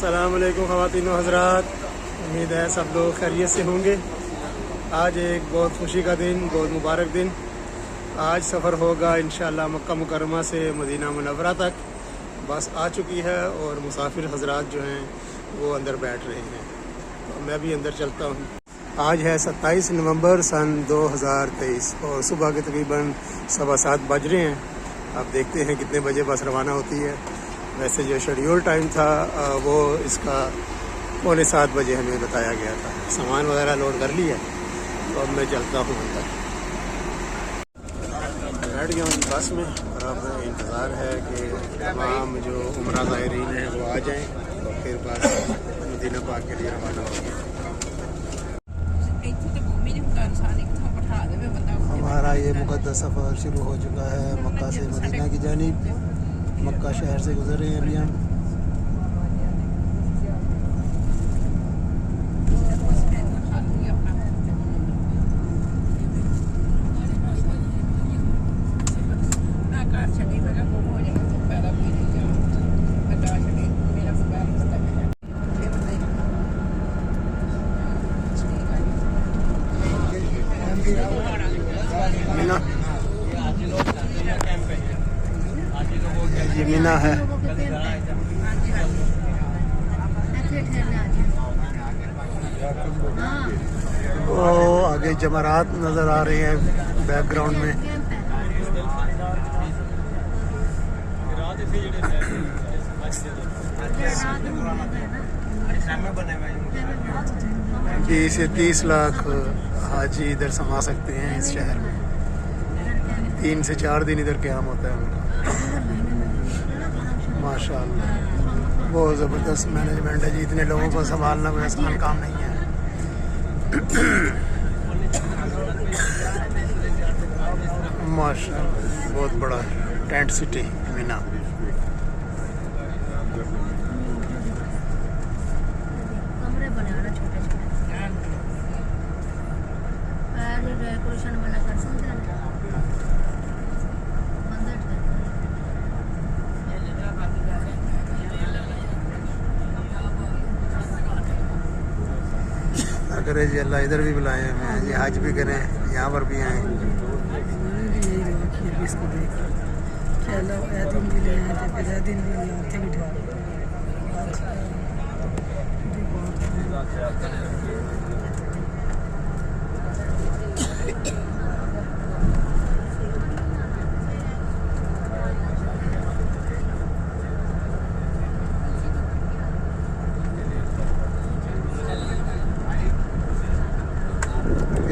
अस्सलाम वालेकुम ख़वातीन व हज़रात, उम्मीद है सब लोग खैरियत से होंगे। आज एक बहुत खुशी का दिन, बहुत मुबारक दिन। आज सफ़र होगा इंशाअल्लाह मक्का मुकर्रमा से मदीना मुनव्वरा तक। बस आ चुकी है और मुसाफिर हज़रात जो हैं वो अंदर बैठ रहे हैं, तो मैं भी अंदर चलता हूँ। आज है 27 नवंबर सन 2023 और सुबह के तकरीबन 7:15 बज रहे हैं। अब देखते हैं कितने बजे बस रवाना होती है। वैसे जो शेड्यूल टाइम था वो इसका 6:45 बजे हमें बताया गया था। सामान वगैरह लोड कर लिया, तो अब मैं चलता हूँ अंदर। बैठ गया हूँ बस में और अब इंतज़ार है कि तमाम जो उम्रा ज़ायरीन हैं वो आ जाएं और फिर बस मदीना पाक के लिए रवाना होगी। हमारा ये मुक़द्दस सफ़र शुरू हो चुका है मक्का से मदीना की जानिब। मक्का शहर से गुजर रहे हैं अभी हम। ये मीना है। वो आगे जमरात नज़र आ रहे हैं बैकग्राउंड में। बीस से 30 लाख हाजी इधर समा सकते हैं इस शहर में। 3 से 4 दिन इधर क़याम होता है उनका। माशाअल्लाह बहुत ज़बरदस्त मैनेजमेंट है जी। इतने लोगों को संभालना कोई आसान काम नहीं है। माशाअल्लाह बहुत बड़ा टेंट सिटी मीना। करे जी अल्लाह इधर भी बुलाए हमें जी, हज भी करें, यहाँ पर भी आए।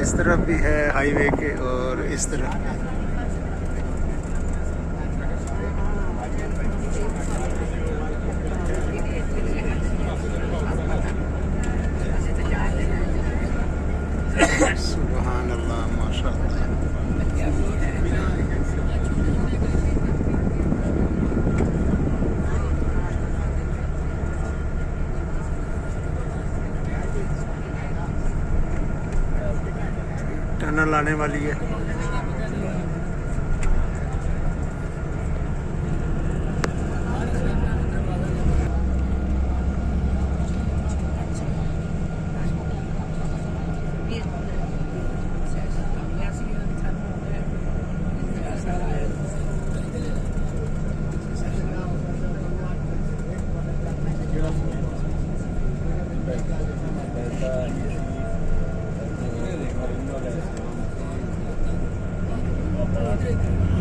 इस तरफ भी है हाईवे के और इस तरफ भी। सुभान अल्लाह माशाअल्लाह। टनल आने वाली है।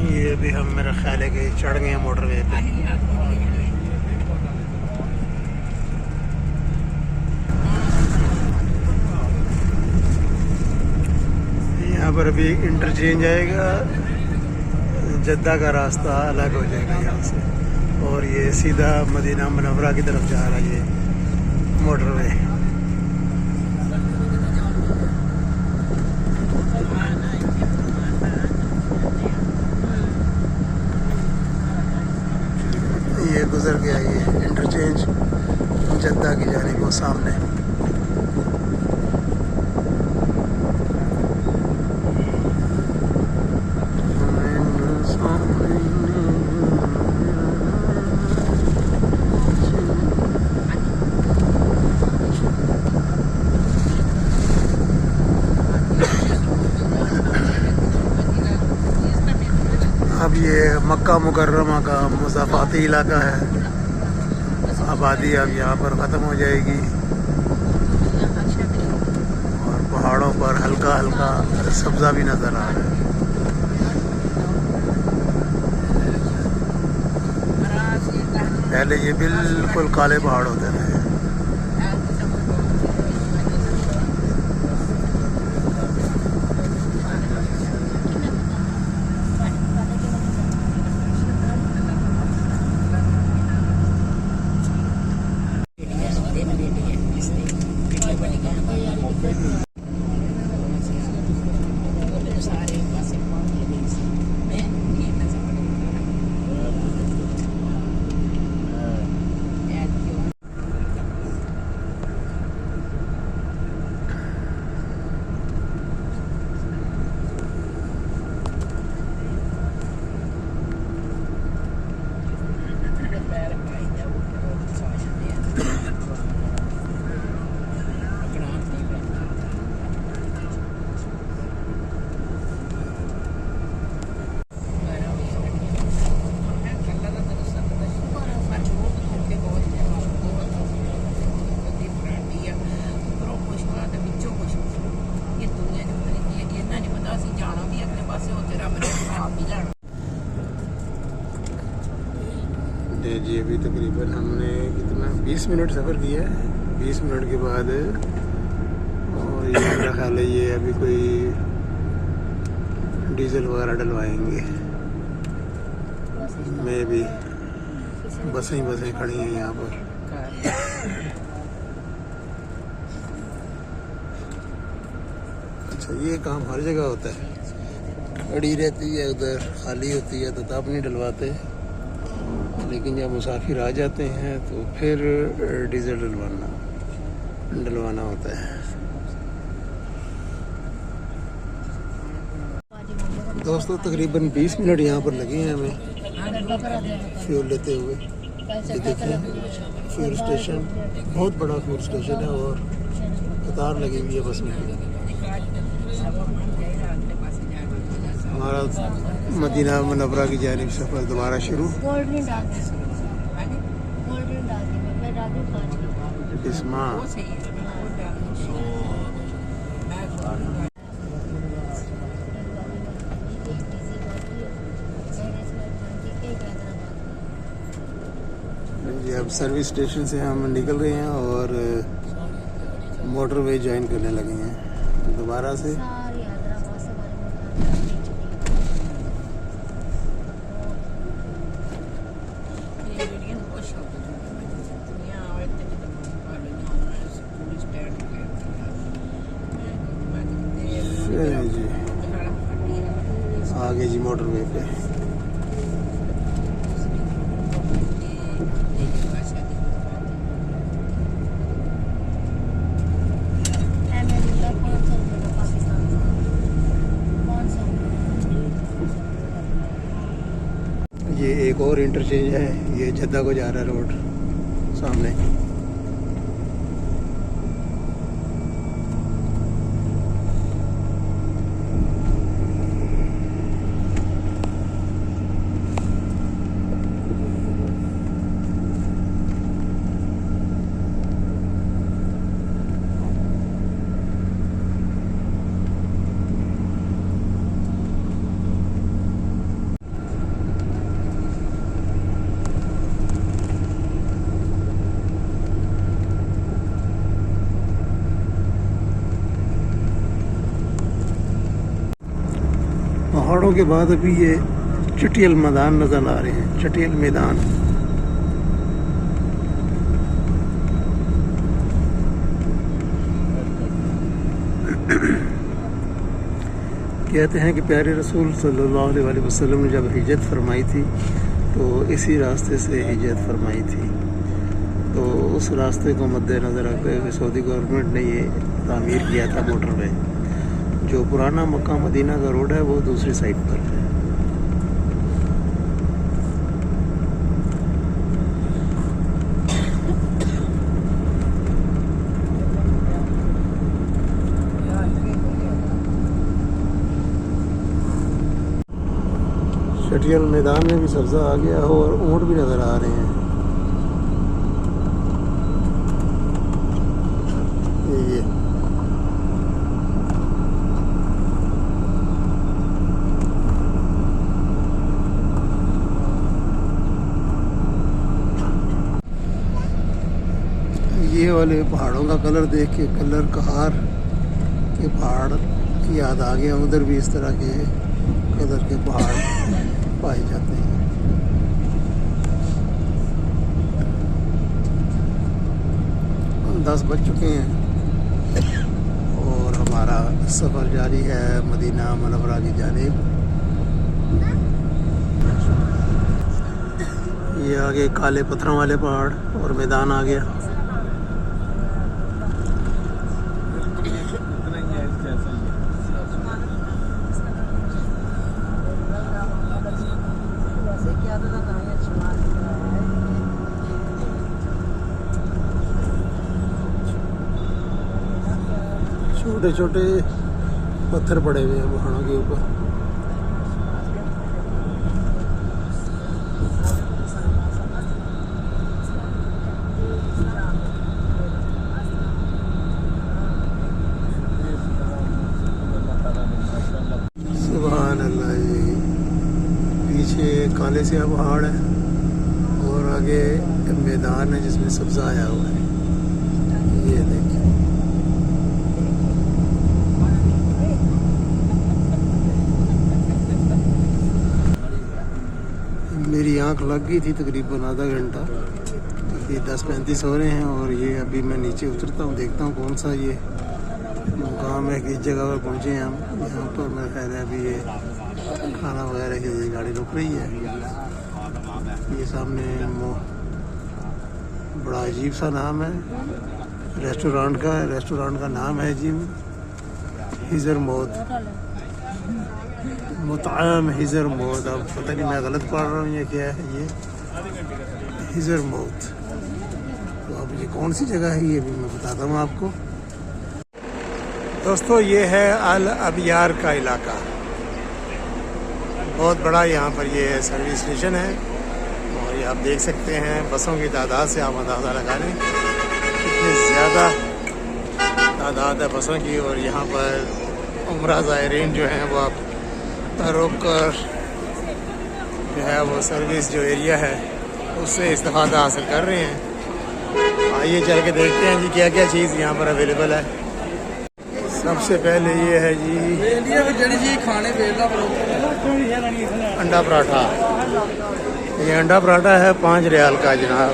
ये भी हम मेरा ख्याल है कि चढ़ गए हैं मोटरवे पे। यहाँ पर अभी इंटरचेंज आएगा, जद्दा का रास्ता अलग हो जाएगा यहाँ से और ये सीधा मदीना मुनव्वरा की तरफ जा रहा है ये मोटरवे। ये गुजर गया ये इंटरचेंज जद्दा की जानिब वो सामने। मक्का मुकर्रमा का मुसाफाती इलाका है। आबादी अब यहाँ पर ख़त्म हो जाएगी और पहाड़ों पर हल्का हल्का सब्ज़ा भी नज़र आ रहा है। पहले ये बिल्कुल काले पहाड़ होते थे। जी अभी तकरीबन हमने कितना 20 मिनट सफ़र किया है। 20 मिनट के बाद और ये मेरा ख्याल है ये अभी कोई डीजल वगैरह डलवाएंगे। मैं भी बसें खड़ी हैं यहाँ पर। अच्छा ये काम हर जगह होता है, खड़ी रहती है उधर, खाली होती है तो तब नहीं डलवाते, लेकिन जब मुसाफिर आ जाते हैं तो फिर डीजल डलवाना होता है। दोस्तों तकरीबन 20 मिनट यहाँ पर लगे हैं हमें फ्यूल लेते हुए। ये देखिए फ्यूल स्टेशन, बहुत बड़ा फ्यूल स्टेशन है और कतार लगी हुई है बस में। हमारा मदीना मुनव्वरा की जानिब सफ़र दोबारा शुरू। बिस्मा जी अब सर्विस स्टेशन से हम निकल रहे हैं और मोटरवे ज्वाइन करने लगे हैं दोबारा से। जी आगे जी मोटरवे पे ये एक और इंटरचेंज है, ये जद्दा को जा रहा है रोड सामने। पहाड़ों के बाद अभी ये चटियल मैदान नज़र आ रहे हैं। चटियल मैदान कहते हैं कि प्यारे रसूल सल्लल्लाहु अलैहि वसल्लम ने जब हिजरत फरमाई थी तो इसी रास्ते से हिजरत फरमाई थी। तो उस रास्ते को मद्देनज़र रखते हुए सऊदी गवर्नमेंट ने ये तामीर किया था मोटरवे। जो पुराना मक्का मदीना का रोड है वो दूसरी साइड पर है। खटियाल मैदान में भी सब्ज़ा आ गया हो और ऊँट भी नज़र आ रहे हैं। ये वाले पहाड़ों का कलर देख के कलर कहार के पहाड़ याद आ गया। उधर भी इस तरह के कलर के पहाड़ पाए जाते हैं। 10 बज चुके हैं और हमारा सफ़र जारी है मदीना मुनव्वरा की जानिब। ये आगे काले पत्थरों वाले पहाड़ और मैदान आ गया। छोटे छोटे पत्थर पड़े हुए हैं पहाड़ों के ऊपर। सुभान अल्लाह जी। पीछे काले से पहाड़ है और आगे मैदान है जिसमें सब्ज़ा आया हुआ है। ये देखिए मेरी आंख लग गई थी तकरीबन आधा घंटा। अभी 10:35 हो रहे हैं और ये अभी मैं नीचे उतरता हूँ, देखता हूँ कौन सा ये मुकाम है, किस जगह पर पहुँचे हैं हम। यहाँ पर मेरा ख्याल है अभी ये खाना वगैरह के लिए गाड़ी रुक रही है। ये सामने बड़ा अजीब सा नाम है रेस्टोरेंट का। रेस्टोरेंट का नाम है जी हिजर मौत, मुताम हिजर मौत। अब पता नहीं मैं गलत पढ़ रहा हूँ ये क्या है, ये हिजर मौत। तो अब ये कौन सी जगह है ये भी मैं बताता हूँ आपको। दोस्तों ये है अल अबियार का इलाका, बहुत बड़ा यहाँ पर ये सर्विस स्टेशन है और ये आप देख सकते हैं बसों की तादाद से आप अंदाज़ा लगा लें कितनी ज़्यादा तादाद है बसों की। और यहाँ पर उम्रा ज़ायरीन जो हैं वो आप रोक कर जो है वो सर्विस जो एरिया है उससे इस्तेफ़ादा हासिल कर रहे हैं। आइए चल के देखते हैं जी क्या क्या चीज़ यहाँ पर अवेलेबल है। सबसे पहले ये है जी खाने अंडा पराठा। ये अंडा पराठा है 5 रियाल का जनाब।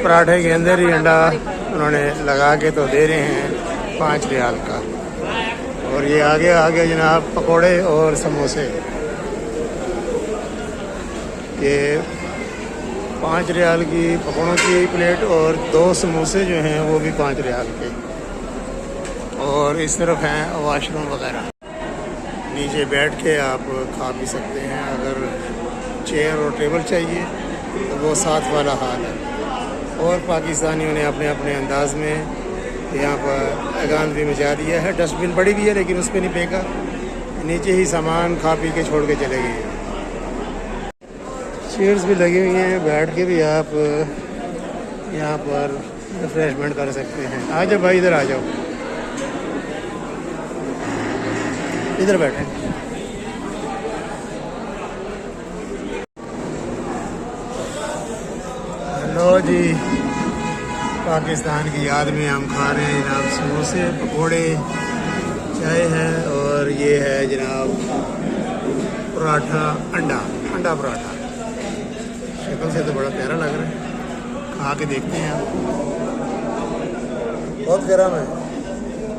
पराठे के अंदर ही अंडा उन्होंने लगा के तो दे रहे हैं 5 रियाल का। और ये आगे आगे जनाब पकोड़े और समोसे, ये 5 रियाल की पकोड़ों की प्लेट और 2 समोसे जो हैं वो भी 5 रियाल के। और इस तरफ हैं वाशरूम वगैरह, नीचे बैठ के आप खा भी सकते हैं। अगर चेयर और टेबल चाहिए तो वो साथ वाला हाल है। और पाकिस्तानियों ने अपने अपने अंदाज में यहाँ पर अगान भी मचा दिया है। डस्टबिन पड़ी भी है लेकिन उस पर नहीं फेंका, नीचे ही सामान खा पी के छोड़ के चले गए। चेयर्स भी लगी हुई हैं, बैठ के भी आप यहाँ पर रिफ्रेशमेंट कर सकते हैं। आ जाओ भाई, इधर आ जाओ, इधर बैठे। हेलो जी, पाकिस्तान की याद में हम खा रहे हैं जनाब समोसे, पकोड़े, चाय है और ये है जनाब पराठा, अंडा पराठा। शक्ल से तो बड़ा प्यारा लग रहा है, खा के देखते हैं आप। बहुत गर्म है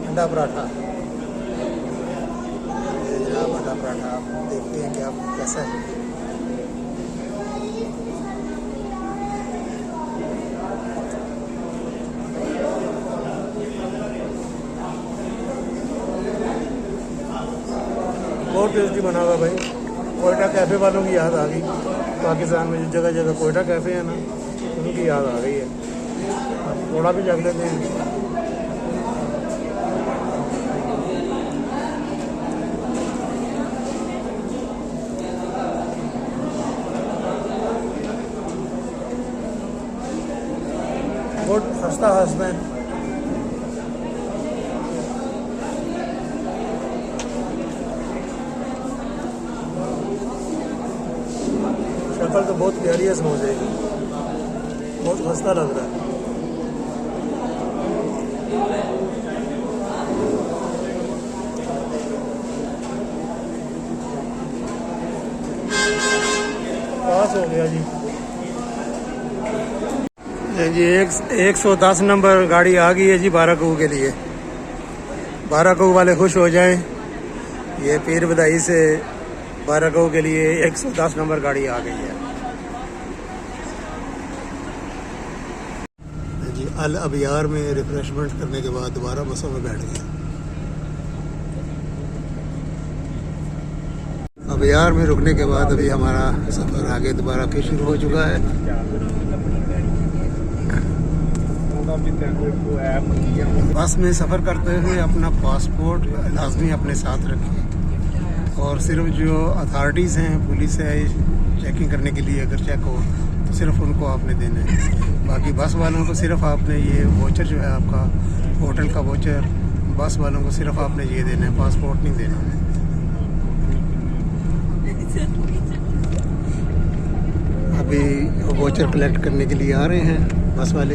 अंडा पराठा। ये जनाब अंडा पराठा आप देखते हैं कि आप कैसा है। बहुत टेस्टी बना हुआ भाई। कोयटा कैफ़े वालों की याद आ गई। पाकिस्तान में जो जगह जगह कोयटा कैफ़े है ना, उनकी याद आ गई है। अब थोड़ा भी जग लेते हैं। गुड खस्ता हस्बैंड। शक्ल तो बहुत प्यारी है समोसे की, बहुत खस्ता लग रहा है। पास हो गया जी। जी 110 नंबर गाड़ी आ गई है जी बाराकऊ के लिए। बाराकऊ वाले खुश हो जाएं, ये पीर बधाई से बाराकऊ के लिए 110 नंबर गाड़ी आ गई है जी। अल अबियार में रिफ्रेशमेंट करने के बाद दोबारा बसों में बैठ गए। अबियार में रुकने के बाद अभी हमारा सफ़र आगे दोबारा फिर शुरू हो चुका है। बस में सफ़र करते हुए अपना पासपोर्ट लाजमी अपने साथ रखें, और सिर्फ जो अथॉरिटीज़ हैं, पुलिस है, चेकिंग करने के लिए अगर चेक हो तो सिर्फ उनको आपने देना है। बाकी बस वालों को सिर्फ आपने ये वोचर जो है आपका होटल का वोचर, बस वालों को सिर्फ आपने ये देना है, पासपोर्ट नहीं देना है। अभी वोचर कलेक्ट करने के लिए आ रहे हैं बस वाले।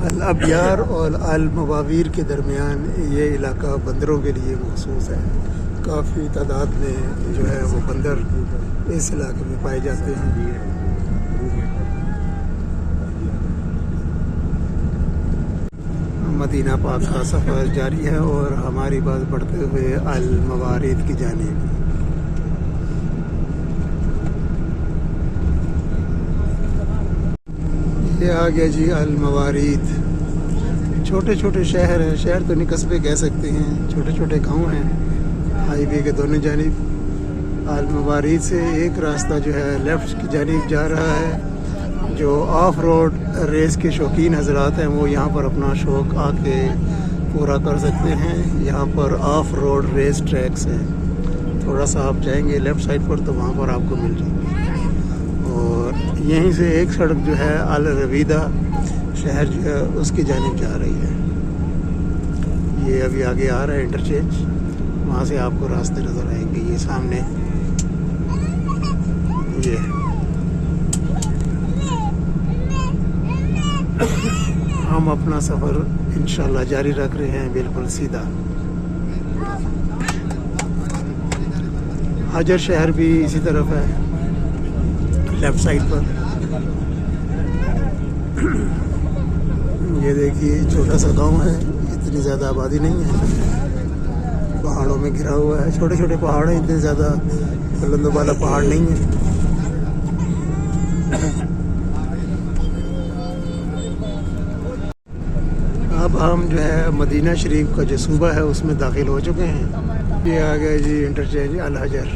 अल अबियार और अल मवावीर के दरमियान ये इलाका बंदरों के लिए मखसूस है। काफ़ी तादाद में जो है वो बंदर इस इलाके में पाए जाते हैं। मदीना पाक का सफ़र जारी है और हमारी बात बढ़ते हुए अल मवारिद की जानिब। ये आ गया जी अल मवारिद। छोटे छोटे शहर हैं, शहर तो नहीं कस्बे कह सकते हैं, छोटे छोटे गांव हैं हाईवे के दोनों जानिब। अल मवारिद से एक रास्ता जो है लेफ़्ट की जानिब जा रहा है। जो ऑफ रोड रेस के शौकीन हजरात हैं वो यहाँ पर अपना शौक़ आके पूरा कर सकते हैं। यहाँ पर ऑफ रोड रेस ट्रैक्स हैं। थोड़ा सा आप जाएंगे लेफ़्ट साइड पर तो वहाँ पर आपको मिल जाएगी। और यहीं से एक सड़क जो है अल रवीदा शहर जो है उसकी जानिब जा रही है। ये अभी आगे आ रहा है इंटरचेंज, वहाँ से आपको रास्ते नज़र आएंगे। ये सामने ये हम अपना सफ़र इंशाल्लाह जारी रख रहे हैं बिल्कुल सीधा। हजर शहर भी इसी तरफ है लेफ़्ट साइड पर। ये देखिए छोटा सा गांव है, इतनी ज़्यादा आबादी नहीं है, पहाड़ों में घिरा हुआ है। छोटे छोटे पहाड़ हैं, इतने ज़्यादा बुलंद वाला पहाड़ नहीं है। अब हम जो है मदीना शरीफ का जो सूबा है उसमें दाखिल हो चुके हैं। ये आ गया जी इंटरचेंज अल हजर।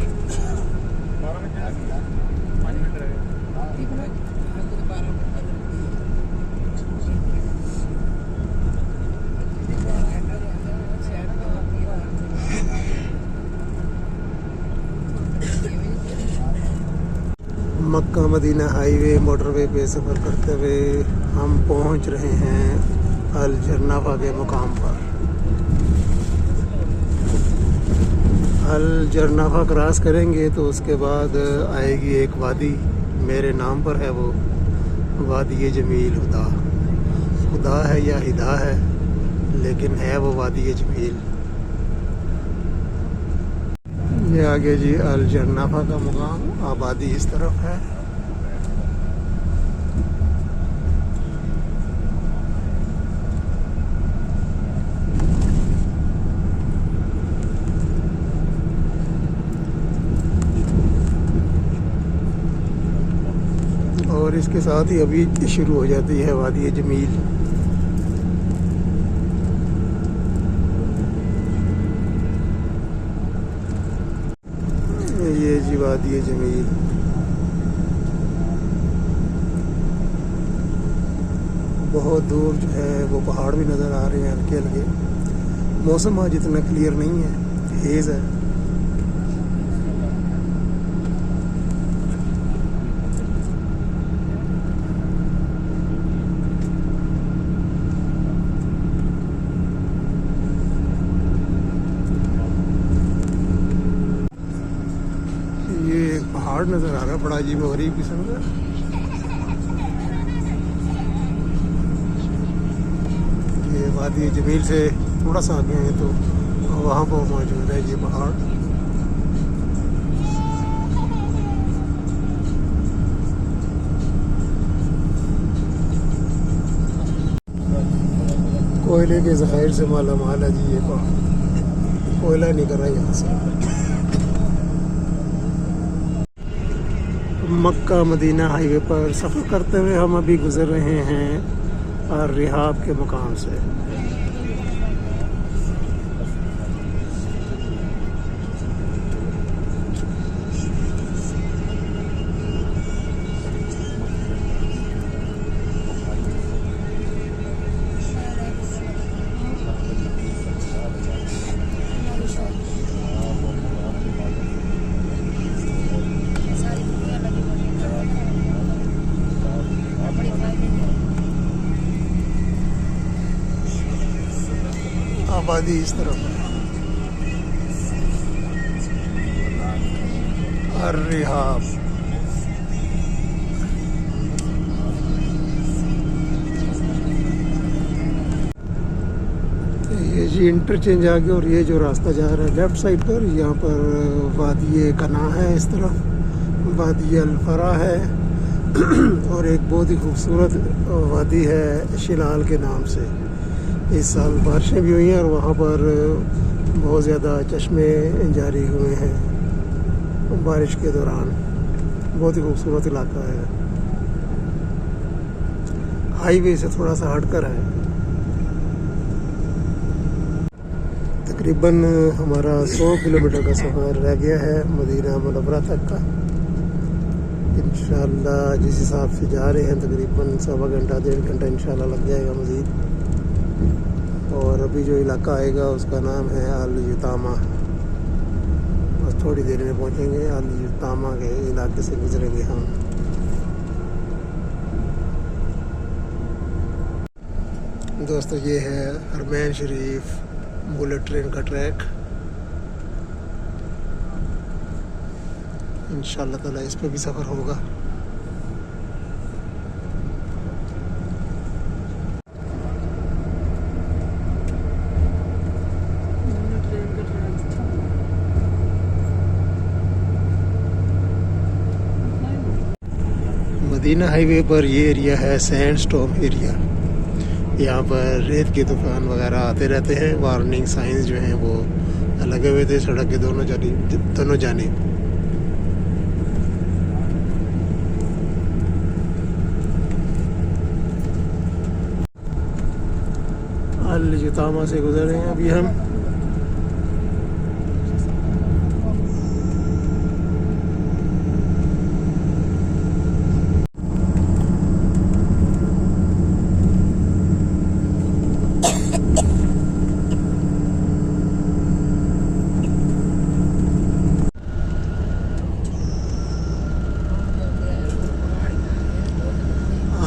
मक्का मदीना हाईवे मोटरवे पे सफ़र करते हुए हम पहुंच रहे हैं अल जरनाफा के मुकाम पर। अल जरनाफा क्रॉस करेंगे तो उसके बाद आएगी एक वादी, मेरे नाम पर है वो वादी जमील। खुदा है या हिदा है, लेकिन है वो वादी जमील। ये आगे जी अल जरनाफा का मुकाम, आबादी इस तरफ है। और इसके साथ ही अभी शुरू हो जाती है वादी जमील। ये जी वादी जमील। बहुत दूर जो है वो पहाड़ भी नज़र आ रहे हैं हल्के हल्के। मौसम आज इतना क्लियर नहीं है, हेज़ है। पहाड़ नज़र आ रहा है, बड़ा अजीब व गरीब किस्म का। ये वादी जमील से थोड़ा सा आगे हैं तो वहाँ पर मौजूद है ये पहाड़। कोयले के ज़खायर से माला माल है जी ये पहाड़, कोयला निकल रहा है यहाँ से। मक्का मदीना हाईवे पर सफ़र करते हुए हम अभी गुज़र रहे हैं और रिहाब के मुकाम से। आबादी इस तरफ और रिहाब। ये जी इंटरचेंज आ गया और ये जो रास्ता जा रहा है लेफ़्ट साइड पर, यहाँ पर वादी कना है, इस तरफ वादी अल-फरा है और एक बहुत ही खूबसूरत वादी है शिलाल के नाम से। इस साल बारिशें भी हुई हैं और वहाँ पर बहुत ज़्यादा चश्मे जारी हुए हैं बारिश के दौरान। बहुत ही खूबसूरत इलाका है, हाईवे से थोड़ा सा हटकर है। तकरीबन हमारा 100 किलोमीटर का सफ़र रह गया है मदीना मुनव्वरा तक का। इंशाल्लाह जिस हिसाब से जा रहे हैं तकरीबन 1.25 घंटा 1.5 घंटा इंशाल्लाह लग जाएगा मज़ीद। और अभी जो इलाका आएगा उसका नाम है अल-युतामा। बस थोड़ी देर में पहुंचेंगे। अल-युतामा के इलाके से गुजरेंगे हम। दोस्तों ये है हरमैन शरीफ बुलेट ट्रेन का ट्रैक। इंशाल्लाह ताला इस पे भी सफ़र होगा। मदीना हाईवे पर ये एरिया है सैंडस्टोन एरिया। यहाँ पर रेत के तूफान वगैरह आते रहते हैं। वार्निंग साइंस जो हैं वो लगे हुए थे सड़क के दोनों जानिब। अल-युतामा से गुजर रहे हैं अभी हम।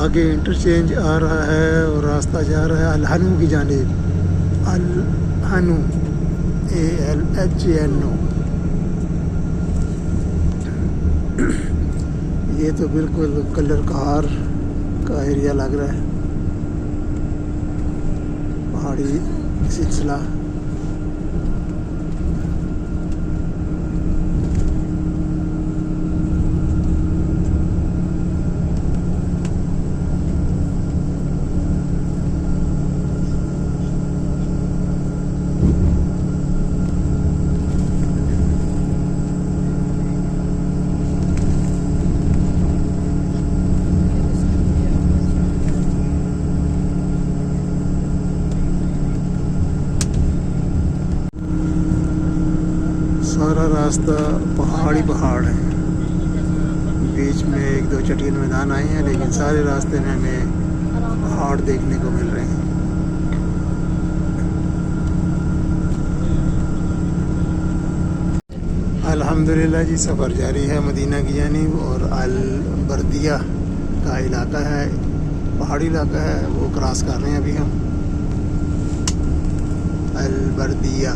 आगे इंटरचेंज आ रहा है और रास्ता जा रहा है अल-हनू की जानिब। अल-हनू ALHANO। ये तो बिल्कुल कलर कहार का एरिया लग रहा है, पहाड़ी सिलसिला। सारा रास्ता पहाड़ है। बीच में 1-2 चटियान मैदान आए हैं, लेकिन सारे रास्ते में हमें पहाड़ देखने को मिल रहे हैं। अल्हम्दुलिल्लाह जी, सफ़र जारी है मदीना की जानिब। और अल-बर्दिया का इलाका है, पहाड़ी इलाका है, वो क्रॉस कर रहे हैं अभी हम। अल-बर्दिया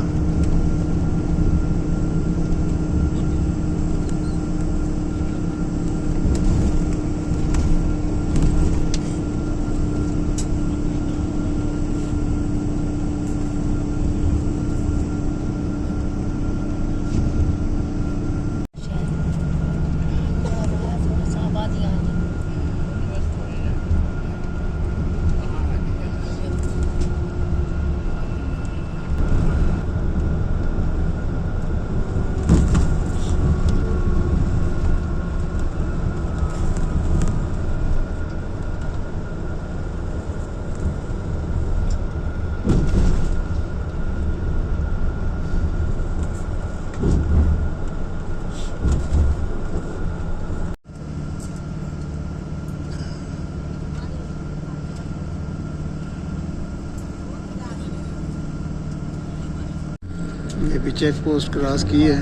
ये भी चेक पोस्ट क्रॉस की है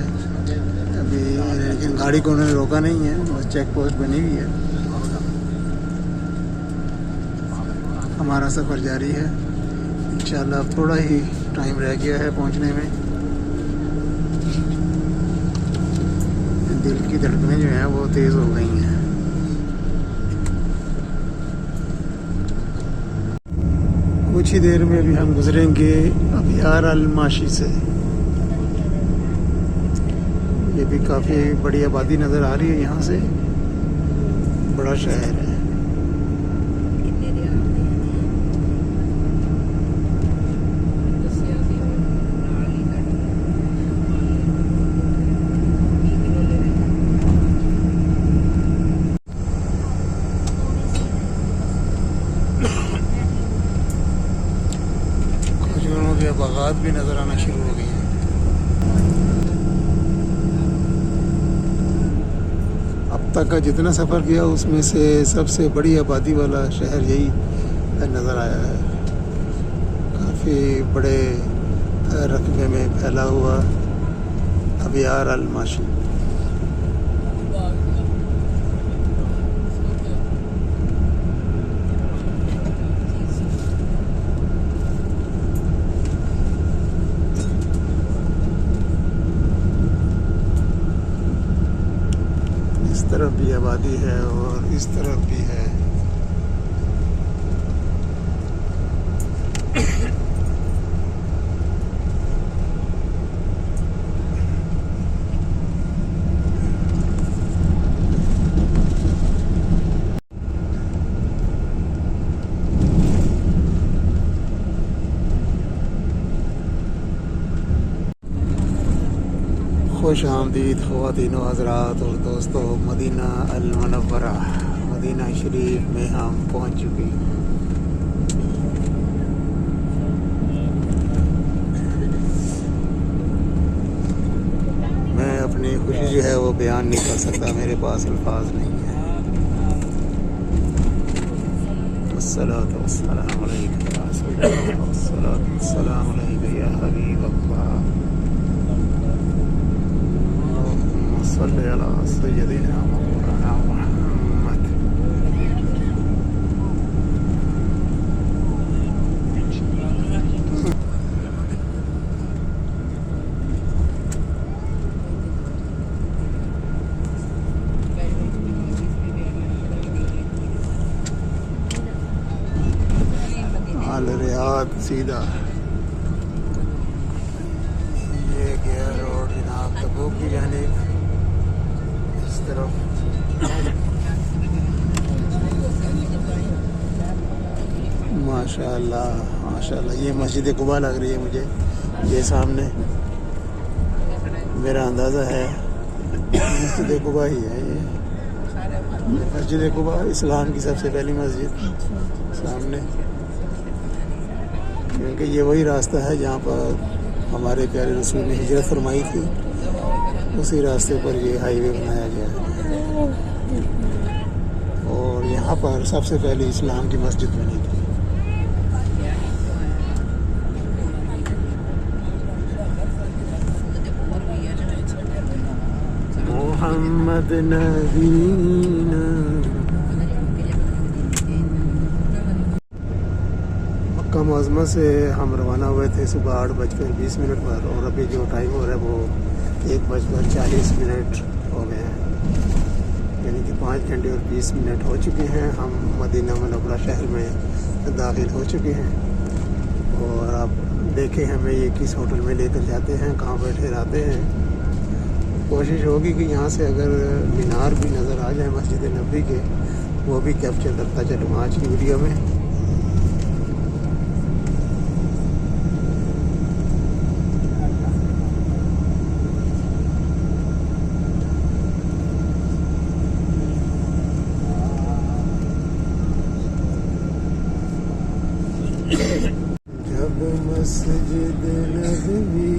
अभी, लेकिन गाड़ी को उन्होंने रोका नहीं है, बस चेक पोस्ट बनी हुई है। हमारा सफ़र जारी है इंशाल्लाह। अब थोड़ा ही टाइम रह गया है पहुंचने में। दिल की धड़कनें जो हैं वो तेज़ हो गई हैं। कुछ ही देर में भी हम गुजरेंगे अबियार अल माशी से। ये भी काफ़ी बड़ी आबादी नज़र आ रही है यहाँ से, बड़ा शहर है। खजूरों के बागात भी नज़र आना शुरू हो गई हैं। अब तक का जितना सफ़र किया उसमें से सबसे बड़ी आबादी वाला शहर यही नज़र आया है। काफ़ी बड़े रकबे में फैला हुआ अबियार अल माशी। इस तरफ भी आबादी है और इस तरफ भी है। खुश आमदीद ख़वातीन व हज़रात और दोस्तों, मदीना अल मुनव्वरा, मदीना शरीफ में हम पहुंच चुके हैं। मैं अपनी खुशी जो है वो बयान नहीं कर सकता, मेरे पास अल्फाज नहीं है। अस्सलातु वस्सलामु अलैका या रसूलल्लाह, अस्सलातु वस्सलामु अलैका या हबीबल्लाह, सल्ली अला सय्यदिना मौलाना मुहम्मद। अल रियाद सीधा ये गया रोड जनाब तबूक की जानिब। माशाअल्लाह माशाअल्लाह, ये मस्जिद कुबा लग रही है मुझे, ये सामने मेरा अंदाज़ा है मस्जिद कुबा ही है। ये मस्जिद कुबा इस्लाम की सबसे पहली मस्जिद सामने, क्योंकि ये वही रास्ता है जहाँ पर हमारे प्यारे रसूल ने हिजरत फरमाई थी। उसी रास्ते पर ये हाईवे बनाया गया है और यहाँ पर सबसे पहले इस्लाम की मस्जिद बनी थी। मोहम्मद नबीना। मक्का मुअज़्ज़मा से हम रवाना हुए थे सुबह 8:20 पर, और अभी जो टाइम हो रहा है वो 1:40 हो गए हैं, यानी कि 5 घंटे और 20 मिनट हो चुके हैं। हम मदीना मुनव्वरा शहर में दाखिल हो चुके हैं और अब देखें हमें ये किस होटल में लेकर जाते हैं, कहाँ पर ठहराते हैं। कोशिश होगी कि यहाँ से अगर मीनार भी नज़र आ जाए मस्जिद नबी के, वो भी कैप्चर करता चलूँ आज की वीडियो में। जब मस्जिद नबवी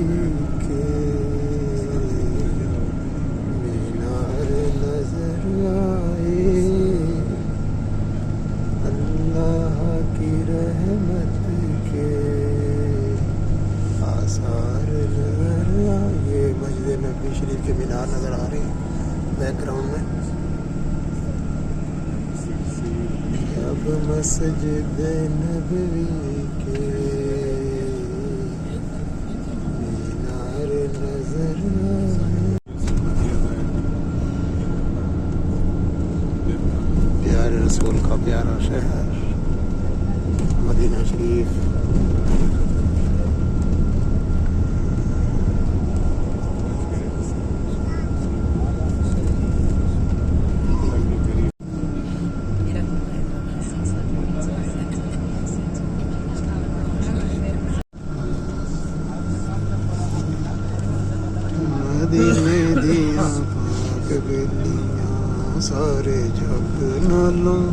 के मीनार नजर आए, अल्लाह की रहमत के आसार नजर मस्जिद नबवी के मीनार नजर आए। प्यारे रसूल का प्यारा शहर मदीना शरीफ। मदीने दिया पाक गलियां सारे जग नालों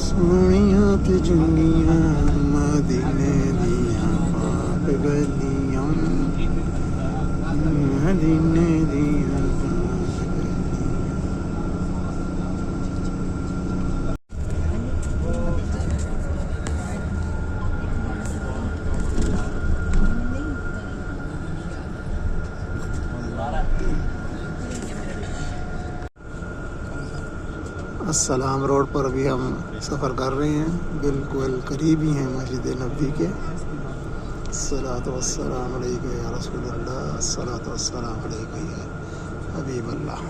सोनिया ते चंगियां। मदीने दिया पाक गलियां मदीने दिया पाक अस्सलाम रोड पर अभी हम सफ़र कर रहे हैं, बिल्कुल करीब ही हैं मस्जिद नबवी के। अस्सलातु वस्सलाम अलैका या रसूल अल्लाह, अस्सलातु वस्सलाम अलैका या हबीब अल्लाह।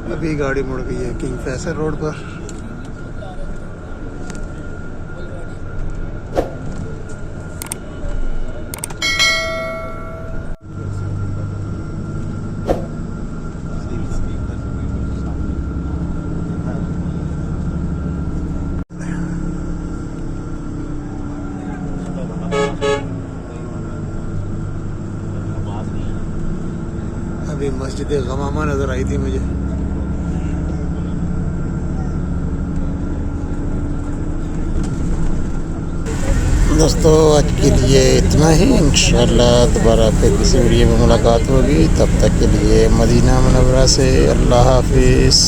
अभी गाड़ी मुड़ गई है किंग फैसल रोड पर। अभी मस्जिद गमामा नज़र आई थी मुझे। दोस्तों आज के लिए इतना ही, इंशाल्लाह दोबारा फिर किसी वीडियो में मुलाकात होगी। तब तक के लिए मदीना मुनव्वरा से अल्लाह हाफिज़।